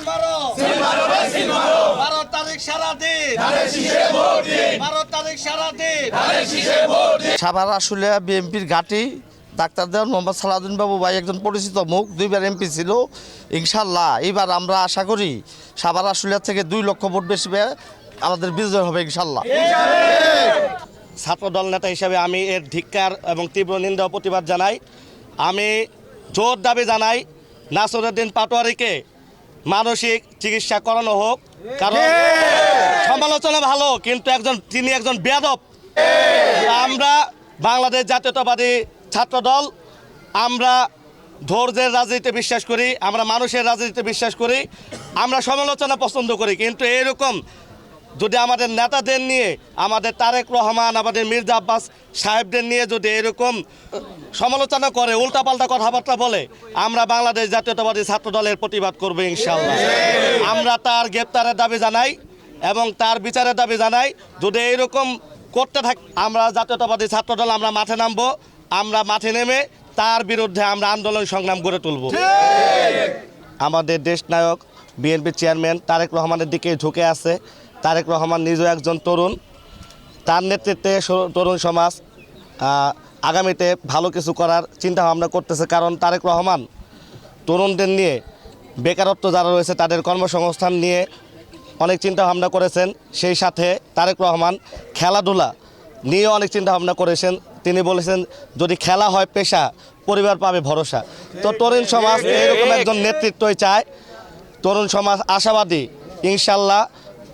12 তারিখ সারাদিন 12 তারিখ সারাদিন সাভার আশুলিয়া বিএনপির ঘাঁটি ডাক্তার দেওয়ান মোহাম্মদ সালাউদ্দিন বাবু ভাই একজন পরিচিত মুখ, 2বার এমপি ছিল। ইনশাল্লাহ এবার আমরা আশা করি সাভার আশুলিয়া থেকে 2 লক্ষ ভোট বেশি পেয়ে আমাদের বিজয় হবে ইনশাল্লাহ। ছাত্রদল নেতা হিসেবে আমি এর ধিক্কার এবং তীব্র নিন্দা ও প্রতিবাদ জানাই। আমি জোর দাবি জানাই নাসিরউদ্দিন পাটোয়ারিকে মানসিক চিকিৎসা করানো হোক, কারণ সমালোচনা ভালো কিন্তু তিনি একজন বেয়াদব। আমরা বাংলাদেশ জাতীয়তাবাদী ছাত্রদল, আমরা ধৈর্যের রাজনীতিতে বিশ্বাস করি, আমরা মানুষের রাজনীতিতে বিশ্বাস করি, আমরা সমালোচনা পছন্দ করি, কিন্তু এরকম যদি আমাদের নেতাদের নিয়ে, আমাদের তারেক রহমান, আমাদের মির্জা আব্বাস সাহেবদের নিয়ে যদি এরকম সমালোচনা করে, উল্টাপাল্টা কথাবার্তা বলে, আমরা বাংলাদেশ জাতীয়তাবাদী ছাত্রদলের প্রতিবাদ করবো ইনশাল্লাহ। আমরা তার গ্রেপ্তারের দাবি জানাই এবং তার বিচারের দাবি জানাই। যদি এরকম করতে থাকে, আমরা জাতীয়তাবাদী ছাত্রদল আমরা মাঠে নামবো, আমরা মাঠে নেমে তার বিরুদ্ধে আমরা আন্দোলন সংগ্রাম গড়ে তুলব। আমাদের দেশ নায়ক বিএনপি চেয়ারম্যান তারেক রহমানের দিকে ঝুঁকে আছে। তারেক রহমান নিজেও একজন তরুণ, তার নেতৃত্বে তরুণ সমাজ আগামীতে ভালো কিছু করার চিন্তা ভাবনা করতেছে, কারণ তারেক রহমান তরুণদের নিয়ে, বেকারত্ব যারা রয়েছে তাদের কর্মসংস্থান নিয়ে অনেক চিন্তা ভাবনা করেছেন। সেই সাথে তারেক রহমান খেলাধুলা নিয়ে অনেক চিন্তা ভাবনা করেছেন। তিনি বলেছেন যদি খেলা হয় পেশা, পরিবার পাবে ভরসা। তো তরুণ সমাজ এরকম একজন নেতৃত্বই চায়। তরুণ সমাজ আশাবাদী ইনশাল্লাহ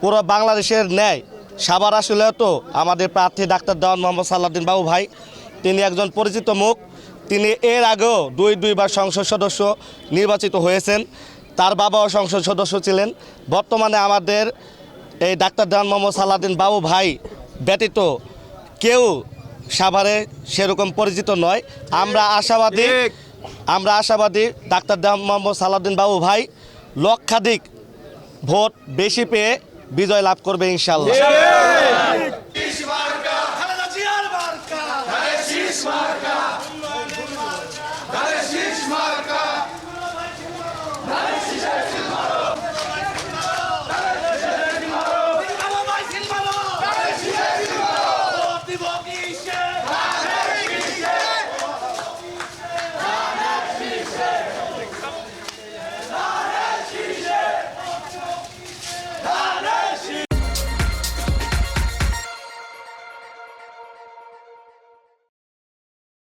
পুরো বাংলাদেশের ন্যায় সাভার আশুলিয়ায় তো আমাদের প্রার্থী ডাক্তার দেওয়ান মোহাম্মদ সালাউদ্দিন বাবু ভাই, তিনি একজন পরিচিত মুখ। তিনি এর আগেও দুইবার সংসদ সদস্য নির্বাচিত হয়েছেন, তার বাবাও সংসদ সদস্য ছিলেন। বর্তমানে আমাদের এই ডাক্তার দেওয়ান মোহাম্মদ সালাউদ্দিন বাবু ভাই ব্যতীত কেউ সাভারে সেরকম পরিচিত নয়। আমরা আশাবাদী ডাক্তার দেওয়ান মোহাম্মদ সালাউদ্দিন বাবু ভাই লক্ষাধিক ভোট বেশি পেয়ে বিজয় লাভ করবে ইনশাল্লাহ।